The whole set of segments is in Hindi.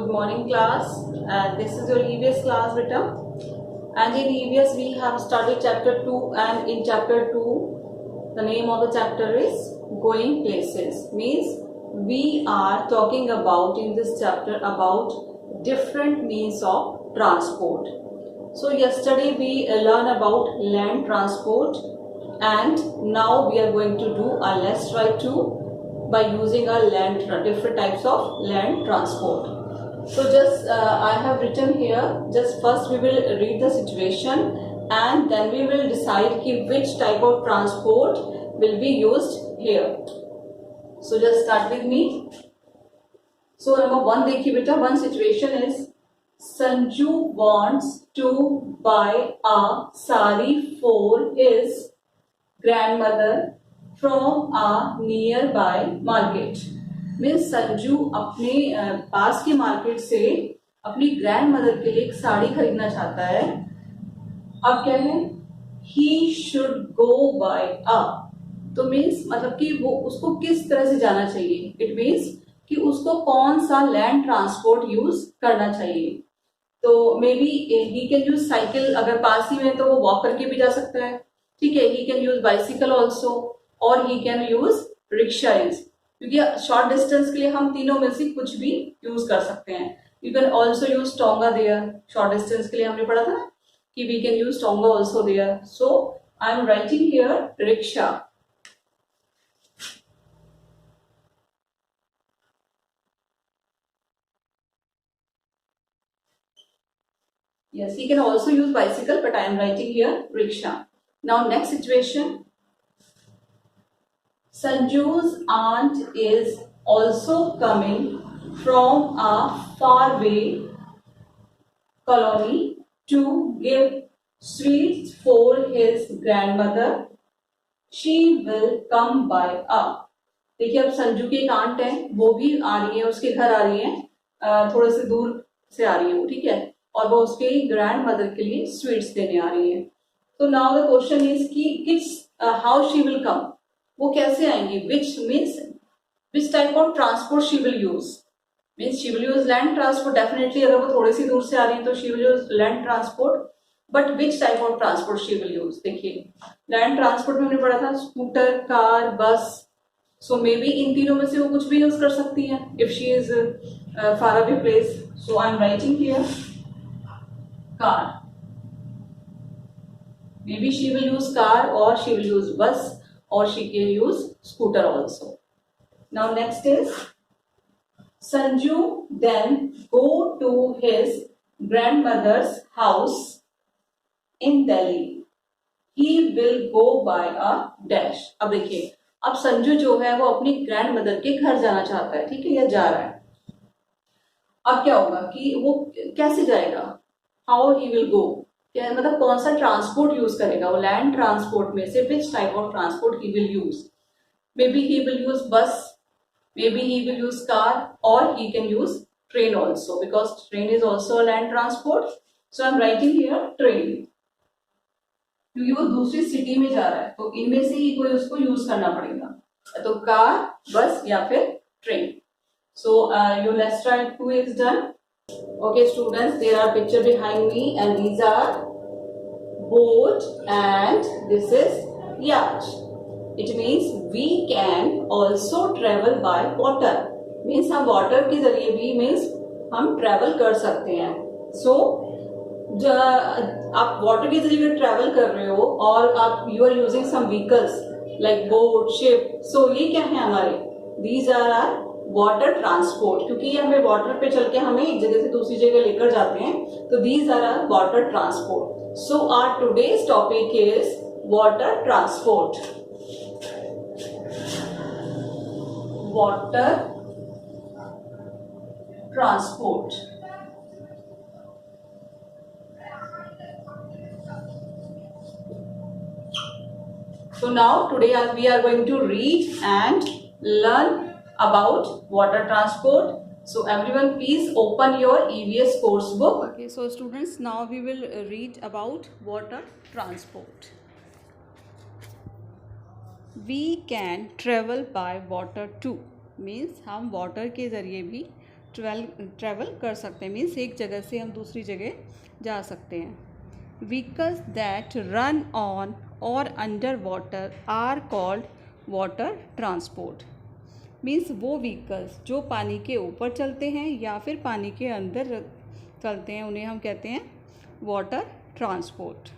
Good morning class. This is your EVS class beta. And in EVS we have started chapter 2, and in chapter 2 the name of the chapter is Going Places. Means we are talking about in this chapter about different means of transport. So yesterday we learned about land transport, and now we are going to do a let's try to by using a different types of land transport. So just I have written here, just first we will read the situation and then we will decide which type of transport will be used here. So just start with me. So number one, देखिए बेटा, one situation is Sanju wants to buy a sari for his grandmother from a nearby market. Means Sanju अपने पास के मार्केट से अपनी ग्रैंड मदर के लिए एक साड़ी खरीदना चाहता है. अब क्या है, ही शुड गो बाय अ, तो मीन्स मतलब कि वो उसको किस तरह से जाना चाहिए. इट मीन्स कि उसको कौन सा लैंड ट्रांसपोर्ट यूज करना चाहिए. तो may be he can use cycle, अगर पास ही में तो वो वॉक करके भी जा सकता है. ठीक है, ही कैन यूज बाइसिकल ऑल्सो, और ही कैन यूज रिक्शा. क्योंकि शॉर्ट डिस्टेंस के लिए हम तीनों में से कुछ भी यूज कर सकते हैं. You can also use tonga there. Short distance के लिए हमने पढ़ा था ना कि we can use tonga also there. So I am writing here rickshaw. Yes, he can also use bicycle, but I am writing here rickshaw. Now next situation. Sanju's aunt is also coming from a faraway colony to give sweets for his grandmother. She will come by a. देखिए, अब संजू की एक आंट है, वो भी आ रही है, उसके घर आ रही है, थोड़े से दूर से आ रही है वो. ठीक है, और वो उसके ग्रैंड मदर के लिए स्वीट्स देने आ रही है. तो नाउ द क्वेश्चन इज कि किस हाउ शी विल कम, वो कैसे आएंगी. Which means which type of transport she will use. Means she will use land transport definitely. अगर वो थोड़ी सी दूर से आ रही है तो she will use land transport. But which type of transport she will use. देखिए, लैंड ट्रांसपोर्ट में हमने पढ़ा था स्कूटर, कार, बस. सो मे बी इन तीनों में से वो कुछ भी यूज कर सकती है if she is far away place. So I am writing here car. Maybe she will use car, or she will use bus, or she can use scooter also. Now next is Sanju then go to his grandmother's house in Delhi. He will go by a dash. अब देखिए, अब संजू जो है वो अपनी ग्रैंड मदर के घर जाना चाहता है. ठीक है, या जा रहा है. अब क्या होगा कि वो कैसे जाएगा, हाउ ही विल गो, क्या मतलब कौन सा ट्रांसपोर्ट यूज करेगा. वो लैंड ट्रांसपोर्ट में से which type of transport he will use. Maybe he will use bus, maybe he will use car, और he can use train also, because train is also land transport. So I am writing here train. क्योंकि वो दूसरी सिटी में जा रहा है तो इनमें से ही कोई उसको यूज करना पड़ेगा, तो कार, बस या फिर train. So your let's try 2 is done. Okay students, there are picture behind me, and these are boat and this is yacht. It means we can also travel by water. Means हम water के जरिए भी means हम travel कर सकते हैं. So आप वाटर के जरिए ट्रैवल कर रहे हो और आप you are using some vehicles like boat, ship. So ये क्या है हमारे, these are are water transport. क्योंकि ये हमें वाटर पे चल के हमें एक जगह से दूसरी जगह लेकर जाते हैं, तो these are are water transport. So our today's topic is water transport. Water transport. So now today we are going to read and learn about water transport. So everyone please open your EVS course book. Okay, so students, now we will read about water transport. We can travel by water too. Means हम वाटर के ज़रिए भी ट्रैवल कर सकते हैं, मीन्स एक जगह से हम दूसरी जगह जा सकते हैं। व्हीकल्स दैट रन ऑन और under water are called water transport. Means वो व्हीकल्स जो पानी के ऊपर चलते हैं या फिर पानी के अंदर चलते हैं, उन्हें हम कहते हैं water transport.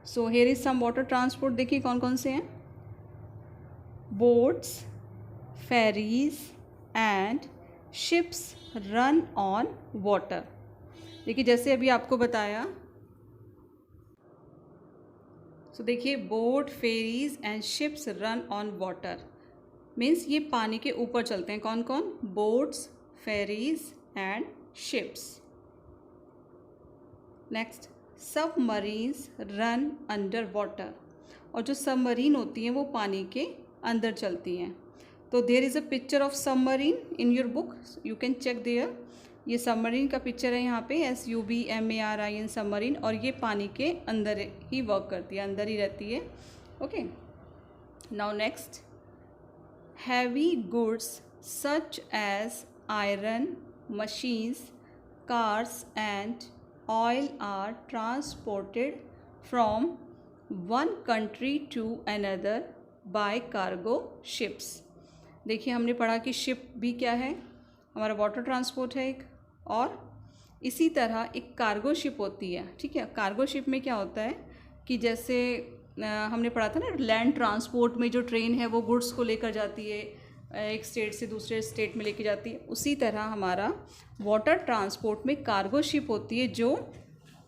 So here is some water transport, देखिए कौन कौन से हैं। Boats, ferries and ships run on water. देखिए जैसे अभी आपको बताया, सो देखिए boat, ferries and ships run on water, means ये पानी के ऊपर चलते हैं। कौन कौन? Boats, ferries and ships. Next, submarines run under water. और जो सबमरीन होती हैं वो पानी के अंदर चलती हैं। तो there is a picture of submarine in your book, you can check there. ये सबमरीन का पिक्चर है यहाँ पे, SUBMARIN सबमरीन, और ये पानी के अंदर ही वर्क करती है, अंदर ही रहती है। Okay, now next, heavy goods such as iron, machines, cars and oil are transported from one country to another by cargo ships. देखिए हमने पढ़ा कि शिप भी क्या है, हमारा वाटर ट्रांसपोर्ट है एक, और इसी तरह एक कार्गो शिप होती है। ठीक है, कार्गो शिप में क्या होता है कि जैसे हमने पढ़ा था ना, लैंड ट्रांसपोर्ट में जो ट्रेन है वो गुड्स को लेकर जाती है, एक स्टेट से दूसरे स्टेट में लेके जाती है, उसी तरह हमारा वाटर ट्रांसपोर्ट में कार्गो शिप होती है जो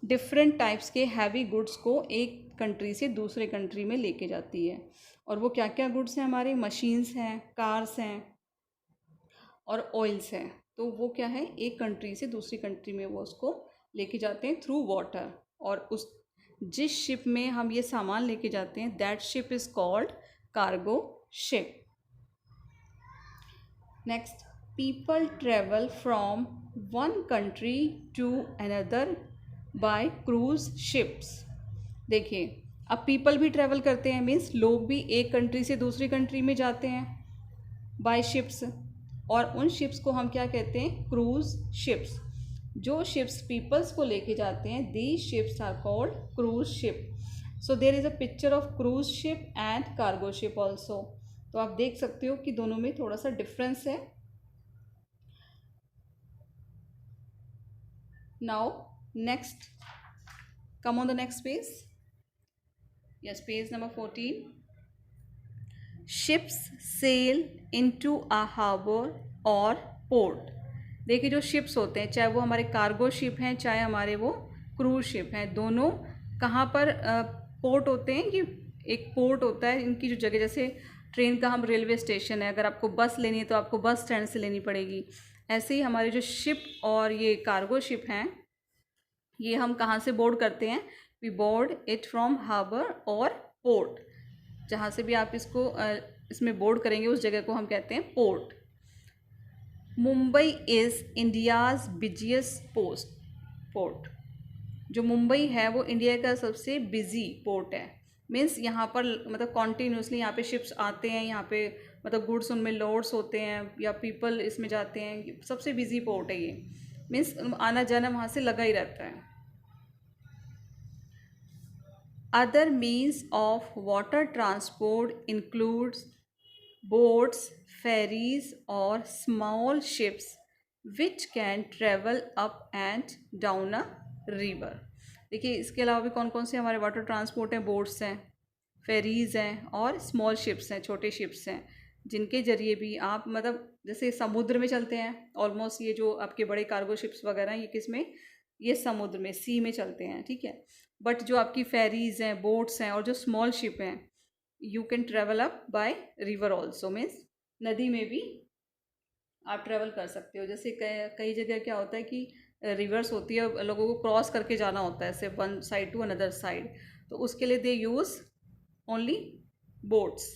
डिफरेंट टाइप्स के हैवी गुड्स को एक कंट्री से दूसरे कंट्री में लेके जाती है। और वो क्या क्या गुड्स हैं हमारे? मशीन्स हैं, कार्स हैं और ऑयल्स हैं। तो वो क्या है, एक कंट्री से दूसरी कंट्री में वो उसको लेके जाते हैं थ्रू वाटर। और उस जिस शिप में हम ये सामान लेके जाते हैं, that ship is called cargo ship. Next, people travel from one country to another by cruise ships. देखिए अब पीपल भी ट्रैवल करते हैं, मीन्स लोग भी एक कंट्री से दूसरी कंट्री में जाते हैं बाय शिप्स, और उन शिप्स को हम क्या कहते हैं? Cruise ships. जो शिप्स पीपल्स को लेके जाते हैं, the ships are called cruise ship. So there is a picture of cruise ship and cargo ship also. तो आप देख सकते हो कि दोनों में थोड़ा सा डिफरेंस है। Now next, come on the next page. Yes, page number 14. Ships sail into a harbor or port. देखिए जो शिप्स होते हैं, चाहे वो हमारे कार्गो शिप हैं, चाहे हमारे वो क्रूज शिप हैं, दोनों कहाँ पर पोर्ट होते हैं? ये एक पोर्ट होता है इनकी जो जगह, जैसे ट्रेन का हम रेलवे स्टेशन है, अगर आपको बस लेनी है तो आपको बस स्टैंड से लेनी पड़ेगी। ऐसे ही हमारे जो शिप और ये कार्गो शिप हैं, ये हम कहाँ से बोर्ड करते हैं? We board it from harbour और पोर्ट। जहाँ से भी आप इसको इसमें बोर्ड करेंगे उस जगह को हम कहते हैं port. Mumbai is India's busiest port. जो मुंबई है वो इंडिया का सबसे बिजी पोर्ट है। मीन्स यहाँ पर मतलब कॉन्टीन्यूसली यहाँ पे शिप्स आते हैं, यहाँ पे मतलब गुड्स उनमें लोड्स होते हैं या पीपल इसमें जाते हैं। सबसे बिजी पोर्ट है ये, मीन्स आना जाना वहाँ से लगा ही रहता है। Other means of water transport includes boats, ferries और small ships which can travel up and down a river. देखिए इसके अलावा भी कौन कौन से हमारे वाटर ट्रांसपोर्ट हैं? बोट्स हैं, फेरीज़ हैं और स्मॉल शिप्स हैं, छोटे शिप्स हैं, जिनके ज़रिए भी आप मतलब जैसे समुद्र में चलते हैं। ऑलमोस्ट ये जो आपके बड़े कार्गो शिप्स वगैरह हैं, ये किस में? ये समुद्र में, सी में चलते हैं। ठीक है, बट जो आपकी फेरीज़ हैं, बोट्स हैं और जो स्मॉल शिप हैं, you can travel up by river also, means नदी में भी आप ट्रेवल कर सकते हो। जैसे कई जगह क्या होता है कि रिवर्स होती है, लोगों को क्रॉस करके जाना होता है ऐसे one side to another side, तो उसके लिए दे यूज़ ओनली बोट्स,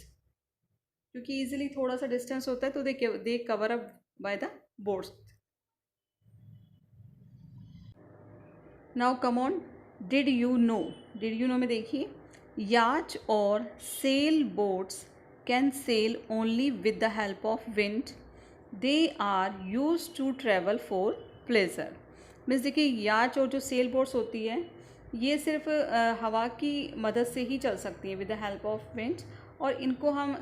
क्योंकि इजीली थोड़ा सा डिस्टेंस होता है तो they cover up by the boats. Now come on, did you know में देखिए, याच और sail boats can sail only with the help of wind they are use to travel for pleasure. Means देखिए याच और जो सेल बोट्स होती है ये सिर्फ हवा की मदद से ही चल सकती हैं with the help of wind, और इनको हम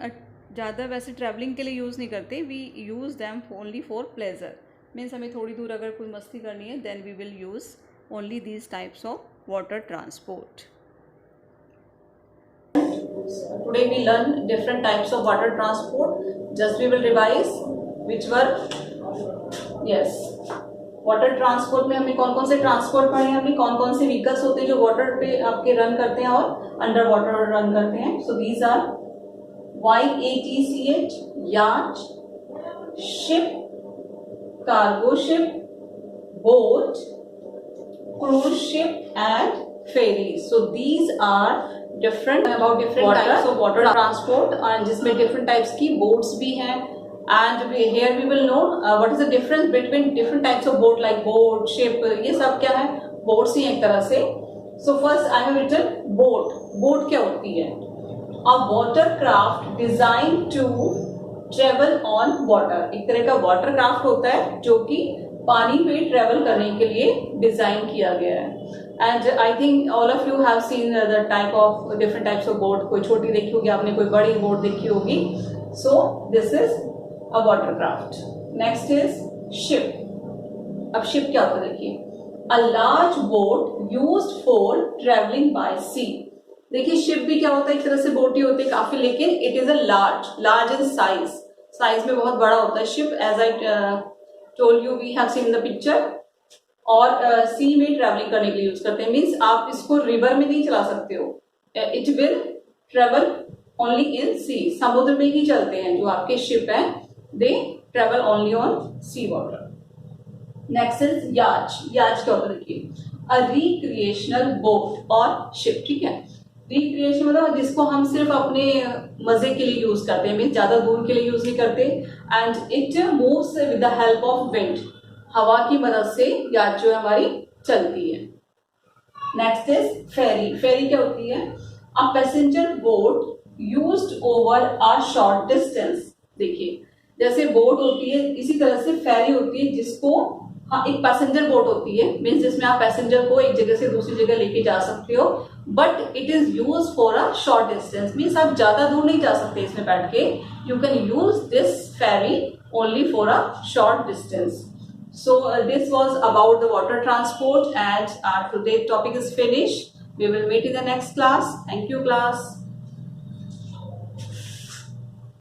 ज़्यादा वैसे ट्रैवलिंग के लिए यूज़ नहीं करते, we use them only for pleasure. Means हमें थोड़ी दूर अगर कोई मस्ती करनी है then we will use only these types of water transport. Today we learn different types of water transport. Just we will revise which were, yes, water transport में हमें कौन कौन से ट्रांसपोर्ट पढ़े हैं, हमें कौन कौन से व्हीकल्स होते हैं जो वाटर पे आपके रन करते हैं और अंडर वाटर रन करते हैं। सो दीज आर YATCH, याच, ship, cargo ship, boat, cruise ship and ferries. So these are different about different types of water transport, and जिसमें different types की boats भी हैं, and here we will know what is the difference between different types of boat like boat, ship, ये सब क्या है, boats ही एक तरह से। So first I have written boat. Boat क्या होती है? A watercraft designed to travel on water. एक तरह का watercraft होता है जो कि पानी पे ट्रेवल करने के लिए डिजाइन किया गया है। And I think all of you have seen the type of different types of boat. कोई छोटी देखी होगी आपने, कोई बड़ी बोट देखी होगी। So this is a watercraft. Next is ship. अब शिप क्या होता है देखिए, a large boat used for travelling by sea. देखिए शिप भी क्या होता है, एक तरह से बोट ही होती है काफी, लेकिन it is a large in size में बहुत बड़ा होता है ship. As I told you we have seen the picture, और सी में ट्रेवलिंग करने के लिए यूज करते हैं। मीन्स आप इसको रिवर में नहीं चला सकते हो, it will travel only in sea, समुद्र में ही चलते हैं जो आपके शिप हैं, they travel only on sea water. Next is yacht. Yacht क्या होता है देखिए, अ रिक्रिएशनल बोट और शिप। ठीक है, रिक्रिएशन मतलब जिसको हम सिर्फ अपने मजे के लिए यूज करते हैं, मीन्स ज्यादा दूर के लिए यूज नहीं करते। And it moves with the help of wind, हवा की मदद से याच जो हमारी चलती है। नेक्स्ट इज फेरी। फेरी क्या होती है, a passenger boat used over a short distance. देखिए जैसे बोट होती है इसी तरह से फेरी होती है, जिसको हाँ एक पैसेंजर बोट होती है, मीन्स जिसमें आप पैसेंजर को एक जगह से दूसरी जगह लेके जा सकते हो, but it is use for a short distance. Means आप ज्यादा दूर नहीं जा सकते इसमें बैठ के, you can use this ferry only for a short distance. So this was about the water transport, and our today topic is finished. We will meet in the next class. Thank you, class.